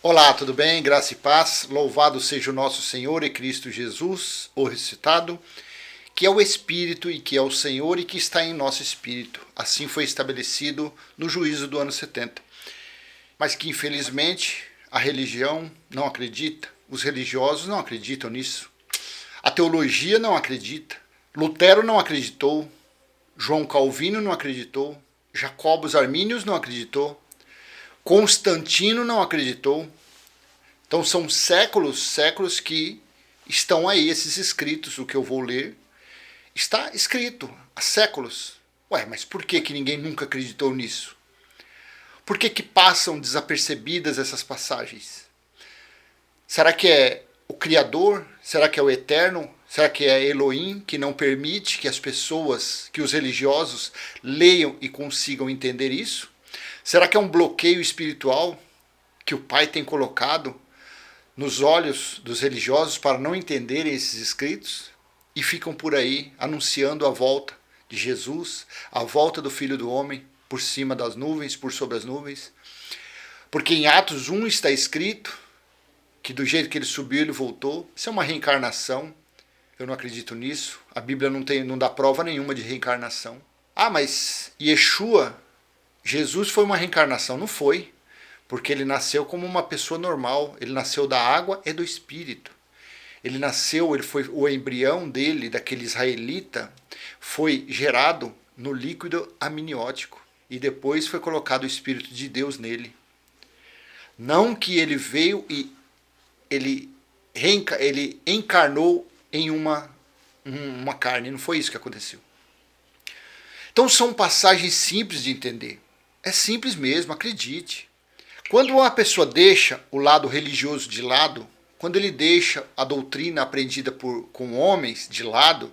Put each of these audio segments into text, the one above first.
Olá, tudo bem? Graça e paz. Louvado seja o nosso Senhor e Cristo Jesus, o ressuscitado, que é o Espírito e que é o Senhor e que está em nosso espírito. Assim foi estabelecido no juízo do ano 70. Mas que infelizmente a religião não acredita, os religiosos não acreditam nisso. A teologia não acredita. Lutero não acreditou. João Calvino não acreditou. Jacobus Armínios não acreditou. Constantino não acreditou. Então são séculos que estão aí esses escritos, o que eu vou ler, está escrito há séculos. Ué, mas por que ninguém nunca acreditou nisso? Por que passam desapercebidas essas passagens? Será que é o Criador? Será que é o Eterno? Será que é Elohim que não permite que as pessoas, que os religiosos leiam e consigam entender isso? Será que é um bloqueio espiritual que o Pai tem colocado nos olhos dos religiosos para não entenderem esses escritos e ficam por aí anunciando a volta de Jesus, a volta do Filho do Homem por cima das nuvens, por sobre as nuvens? Porque em Atos 1 está escrito que do jeito que ele subiu, ele voltou. Isso é uma reencarnação. Eu não acredito nisso. A Bíblia não dá prova nenhuma de reencarnação. Ah, mas Yeshua, Jesus foi uma reencarnação? Não foi, porque ele nasceu como uma pessoa normal. Ele nasceu da água e do Espírito. Ele foi o embrião dele, daquele israelita, foi gerado no líquido amniótico e depois foi colocado o Espírito de Deus nele. Não que ele veio e ele encarnou em uma carne. Não foi isso que aconteceu. Então são passagens simples de entender. É simples mesmo, acredite. Quando uma pessoa deixa o lado religioso de lado, quando ele deixa a doutrina aprendida com homens de lado,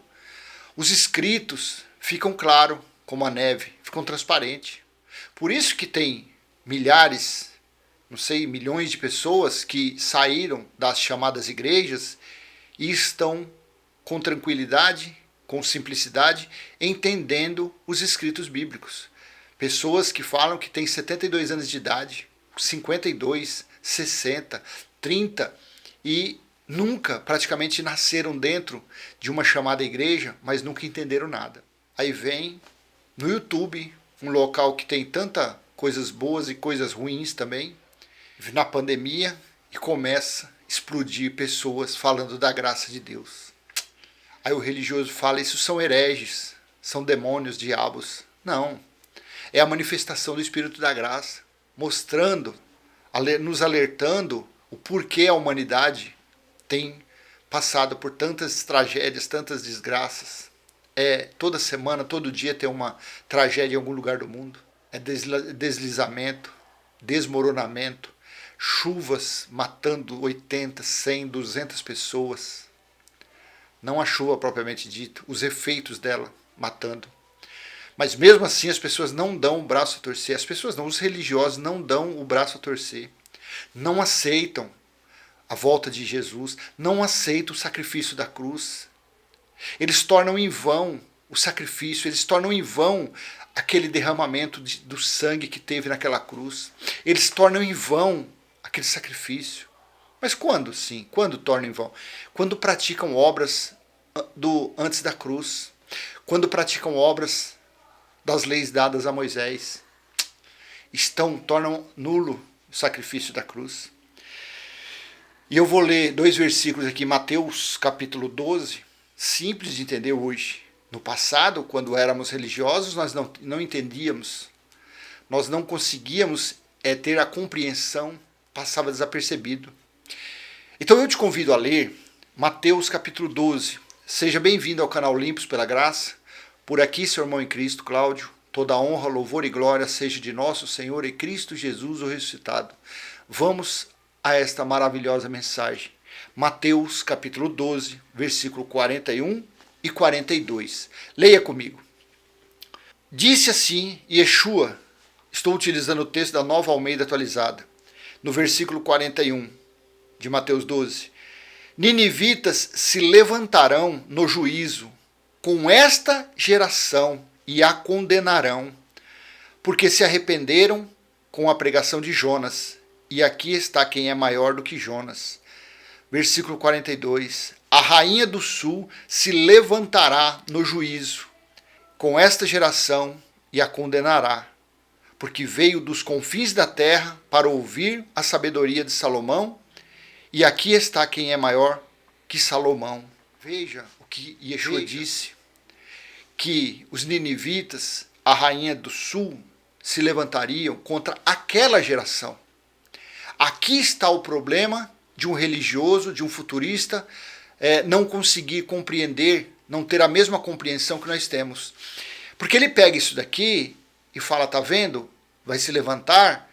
os escritos ficam claros como a neve, ficam transparentes. Por isso que tem milhares, não sei, milhões de pessoas que saíram das chamadas igrejas e estão com tranquilidade, com simplicidade, entendendo os escritos bíblicos. Pessoas que falam que têm 72 anos de idade, 52, 60, 30 e nunca praticamente nasceram dentro de uma chamada igreja, mas nunca entenderam nada. Aí vem no YouTube, um local que tem tanta coisas boas e coisas ruins também, na pandemia, e começa a explodir pessoas falando da graça de Deus. Aí o religioso fala, isso são hereges, são demônios, diabos. Não, é a manifestação do Espírito da graça, mostrando, nos alertando o porquê a humanidade tem passado por tantas tragédias, tantas desgraças. Toda semana, todo dia tem uma tragédia em algum lugar do mundo. É deslizamento, desmoronamento, chuvas matando 80, 100, 200 pessoas. Não a chuva propriamente dita, os efeitos dela matando. Mas mesmo assim as pessoas não dão o braço a torcer. As pessoas não, os religiosos não dão o braço a torcer. Não aceitam a volta de Jesus. Não aceitam o sacrifício da cruz. Eles tornam em vão o sacrifício. Eles tornam em vão aquele derramamento do sangue que teve naquela cruz. Eles tornam em vão aquele sacrifício. Mas quando, sim? Quando tornam em vão? Quando praticam obras antes da cruz. Quando praticam obras das leis dadas a Moisés, tornam nulo o sacrifício da cruz. E eu vou ler 2 versículos aqui, Mateus capítulo 12, simples de entender hoje. No passado, quando éramos religiosos, nós não entendíamos, nós não conseguíamos ter a compreensão, passava desapercebido. Então eu te convido a ler Mateus capítulo 12. Seja bem-vindo ao canal Limpos pela Graça. Por aqui, seu irmão em Cristo, Cláudio, toda honra, louvor e glória seja de nosso Senhor e Cristo Jesus, o ressuscitado. Vamos a esta maravilhosa mensagem. Mateus, capítulo 12, versículo 41 e 42. Leia comigo. Disse assim Yeshua, estou utilizando o texto da Nova Almeida atualizada, no versículo 41 de Mateus 12. Ninivitas se levantarão no juízo com esta geração e a condenarão, porque se arrependeram com a pregação de Jonas. e aqui está quem é maior do que Jonas. Versículo 42. A rainha do sul se levantará no juízo com esta geração e a condenará, porque veio dos confins da terra para ouvir a sabedoria de Salomão, e aqui está quem é maior que Salomão. Veja o que Yeshua disse, que os ninivitas, a rainha do sul, se levantariam contra aquela geração. Aqui está o problema de um religioso, de um futurista, não conseguir compreender, não ter a mesma compreensão que nós temos. Porque ele pega isso daqui e fala, tá vendo? Vai se levantar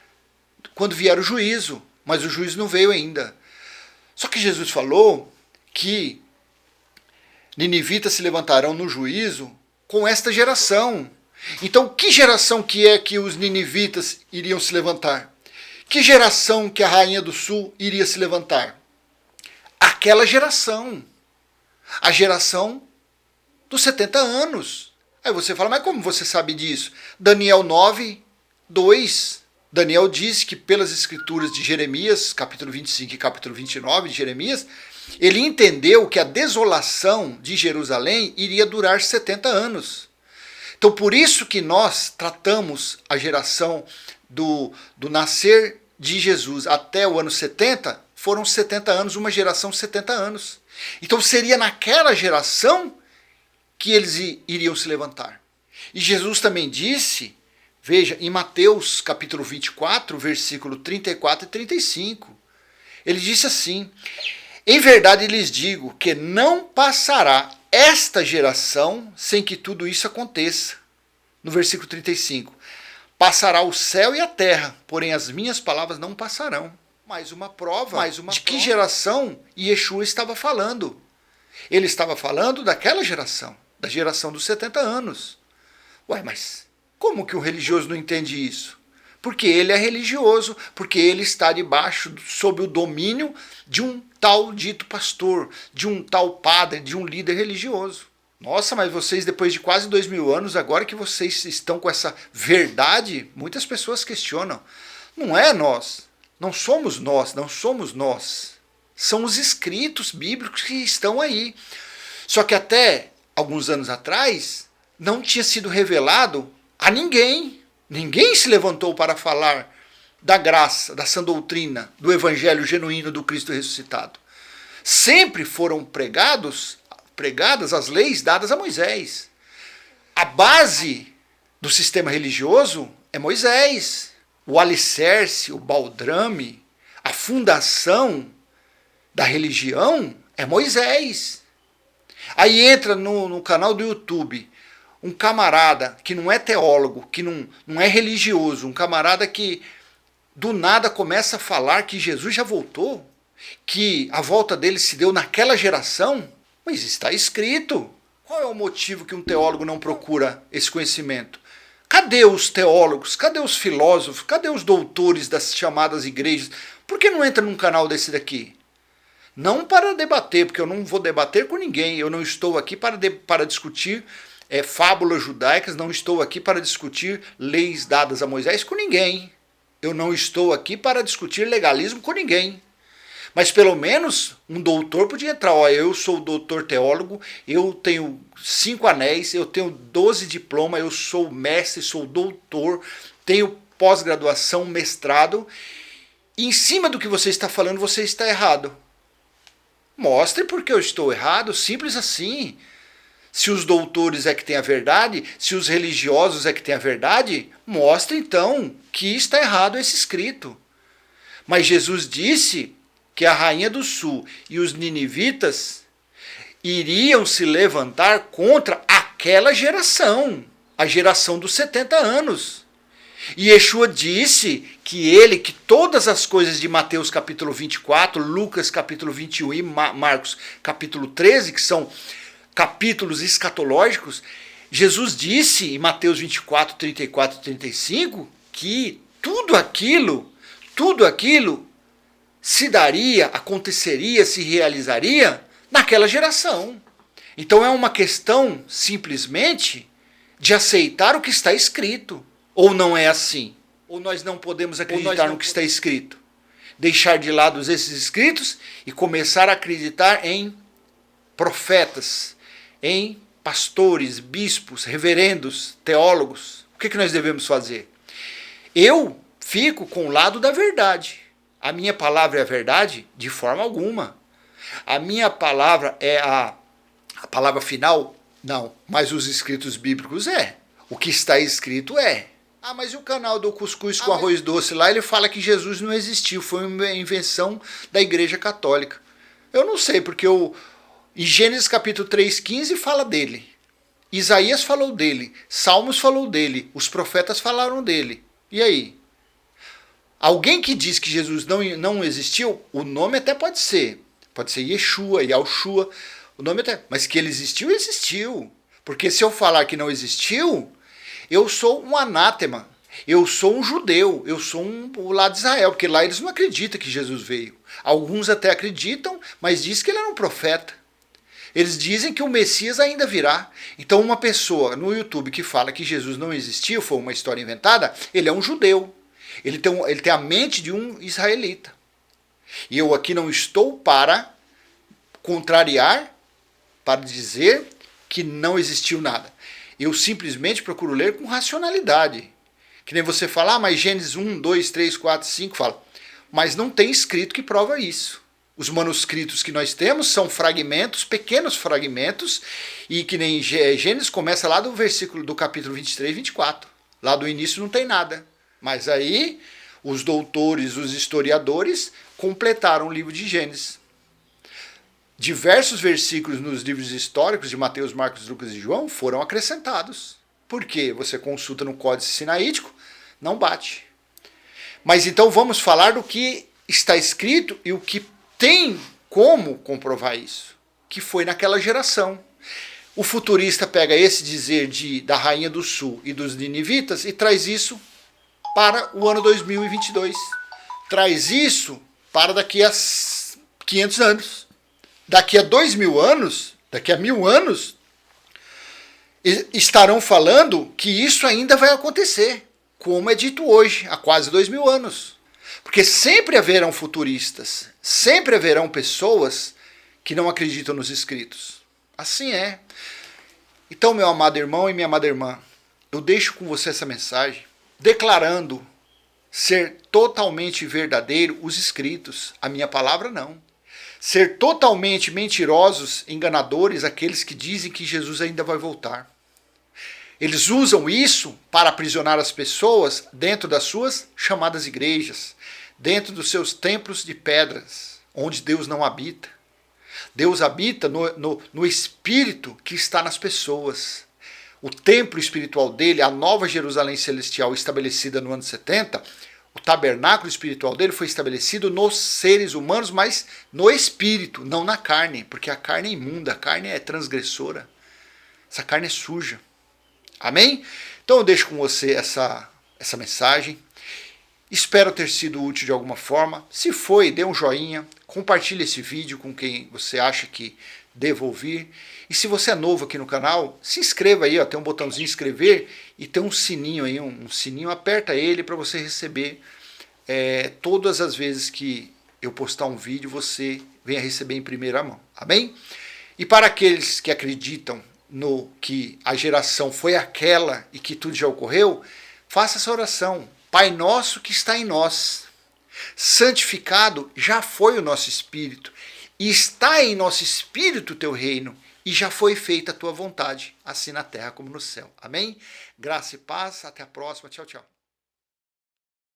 quando vier o juízo, mas o juízo não veio ainda. Só que Jesus falou que ninivitas se levantarão no juízo com esta geração. Então, que geração que é que os ninivitas iriam se levantar? Que geração que a rainha do sul iria se levantar? Aquela geração. A geração dos 70 anos. Aí você fala, mas como você sabe disso? Daniel 9, 2. Daniel diz que pelas escrituras de Jeremias, capítulo 25 e capítulo 29 de Jeremias, ele entendeu que a desolação de Jerusalém iria durar 70 anos. Então por isso que nós tratamos a geração do nascer de Jesus até o ano 70, foram 70 anos, uma geração 70 anos. Então seria naquela geração que eles iriam se levantar. E Jesus também disse, veja, em Mateus capítulo 24, versículo 34 e 35, ele disse assim, em verdade lhes digo que não passará esta geração sem que tudo isso aconteça. No versículo 35, passará o céu e a terra, porém as minhas palavras não passarão. Mais uma prova de que geração Yeshua estava falando. Ele estava falando daquela geração, da geração dos 70 anos. Ué, mas como que um religioso não entende isso? Porque ele é religioso, porque ele está debaixo, sob o domínio de um tal dito pastor, de um tal padre, de um líder religioso. Nossa, mas vocês, depois de quase 2000 anos, agora que vocês estão com essa verdade, muitas pessoas questionam. Não é nós, não somos nós, não somos nós. São os escritos bíblicos que estão aí. Só que até alguns anos atrás, não tinha sido revelado a ninguém. Ninguém se levantou para falar da graça, da sã doutrina, do evangelho genuíno do Cristo ressuscitado. Sempre foram pregadas as leis dadas a Moisés. A base do sistema religioso é Moisés. O alicerce, o baldrame, a fundação da religião é Moisés. Aí entra no canal do YouTube um camarada que não é teólogo, que não é religioso, um camarada que do nada começa a falar que Jesus já voltou, que a volta dele se deu naquela geração. Mas está escrito. Qual é o motivo que um teólogo não procura esse conhecimento? Cadê os teólogos? Cadê os filósofos? Cadê os doutores das chamadas igrejas? Por que não entra num canal desse daqui? Não para debater, porque eu não vou debater com ninguém. Eu não estou aqui para discutir fábulas judaicas, não estou aqui para discutir leis dadas a Moisés com ninguém. Eu não estou aqui para discutir legalismo com ninguém. Mas pelo menos um doutor podia entrar. Olha, eu sou doutor teólogo, eu tenho 5 anéis, eu tenho 12 diplomas, eu sou mestre, sou doutor, tenho pós-graduação, mestrado. E em cima do que você está falando, você está errado. Mostre porque eu estou errado, simples assim. Se os doutores é que têm a verdade, se os religiosos é que têm a verdade, mostre então que está errado esse escrito. Mas Jesus disse que a rainha do sul e os ninivitas iriam se levantar contra aquela geração, a geração dos 70 anos. E Yeshua disse que todas as coisas de Mateus capítulo 24, Lucas capítulo 21 e Marcos capítulo 13, que são capítulos escatológicos, Jesus disse em Mateus 24, 34 e 35 que tudo aquilo se daria, aconteceria, se realizaria naquela geração. Então é uma questão simplesmente de aceitar o que está escrito. Ou não é assim? Ou nós não podemos acreditar no que está escrito? deixar de lado esses escritos e começar a acreditar em profetas, em pastores, bispos, reverendos, teólogos. O que nós devemos fazer? Eu fico com o lado da verdade. A minha palavra é a verdade? De forma alguma. A minha palavra é a palavra final? Não. Mas os escritos bíblicos é. O que está escrito é. Ah, mas e o canal do Cuscuz com arroz doce lá, ele fala que Jesus não existiu, foi uma invenção da Igreja Católica. Eu não sei, porque em Gênesis capítulo 3,15 fala dele. Isaías falou dele, Salmos falou dele, os profetas falaram dele. E aí? Alguém que diz que Jesus não existiu, o nome até pode ser Yeshua, Yahushua, o nome até, mas que ele existiu, existiu. Porque se eu falar que não existiu, eu sou um anátema, eu sou um judeu, eu sou o lado de Israel, porque lá eles não acreditam que Jesus veio. Alguns até acreditam, mas diz que ele era um profeta. Eles dizem que o Messias ainda virá. Então uma pessoa no YouTube que fala que Jesus não existiu, foi uma história inventada, ele é um judeu. Ele tem a mente de um israelita. E eu aqui não estou para contrariar, para dizer que não existiu nada. Eu simplesmente procuro ler com racionalidade. Que nem você fala, mas Gênesis 1, 2, 3, 4, 5 fala. Mas não tem escrito que prova isso. Os manuscritos que nós temos são fragmentos, pequenos fragmentos, e que nem Gênesis começa lá do capítulo 23, 24. Lá do início não tem nada. Mas aí os doutores, os historiadores completaram o livro de Gênesis. Diversos versículos nos livros históricos de Mateus, Marcos, Lucas e João foram acrescentados. Por quê? Você consulta no Códice Sinaítico, não bate. Mas então vamos falar do que está escrito e o que tem como comprovar isso. Que foi naquela geração. O futurista pega esse dizer da Rainha do Sul e dos ninivitas e traz isso para o ano 2022. Traz isso para daqui a 500 anos. Daqui a 2.000 anos, daqui a 1.000 anos, estarão falando que isso ainda vai acontecer, como é dito hoje, há quase 2.000 anos. Porque sempre haverão futuristas, sempre haverão pessoas que não acreditam nos escritos. Assim é. Então, meu amado irmão e minha amada irmã, eu deixo com você essa mensagem, declarando ser totalmente verdadeiro os escritos, a minha palavra não. Ser totalmente mentirosos, enganadores, aqueles que dizem que Jesus ainda vai voltar. Eles usam isso para aprisionar as pessoas dentro das suas chamadas igrejas, dentro dos seus templos de pedras, onde Deus não habita. Deus habita no espírito que está nas pessoas. O templo espiritual dele, a nova Jerusalém celestial estabelecida no ano 70, o tabernáculo espiritual dele foi estabelecido nos seres humanos, mas no espírito, não na carne, porque a carne é imunda, a carne é transgressora, essa carne é suja. Amém? Então eu deixo com você essa mensagem. Espero ter sido útil de alguma forma. Se foi, dê um joinha, compartilhe esse vídeo com quem você acha que deva ouvir. E se você é novo aqui no canal, se inscreva aí, ó, tem um botãozinho inscrever e tem um sininho aí, um sininho, aperta ele para você receber todas as vezes que eu postar um vídeo, você venha receber em primeira mão, amém? E para aqueles que acreditam no que a geração foi aquela e que tudo já ocorreu, faça essa oração. Pai nosso que está em nós, santificado já foi o nosso espírito, e está em nosso espírito o teu reino, e já foi feita a tua vontade, assim na terra como no céu. Amém? Graça e paz, até a próxima, tchau, tchau.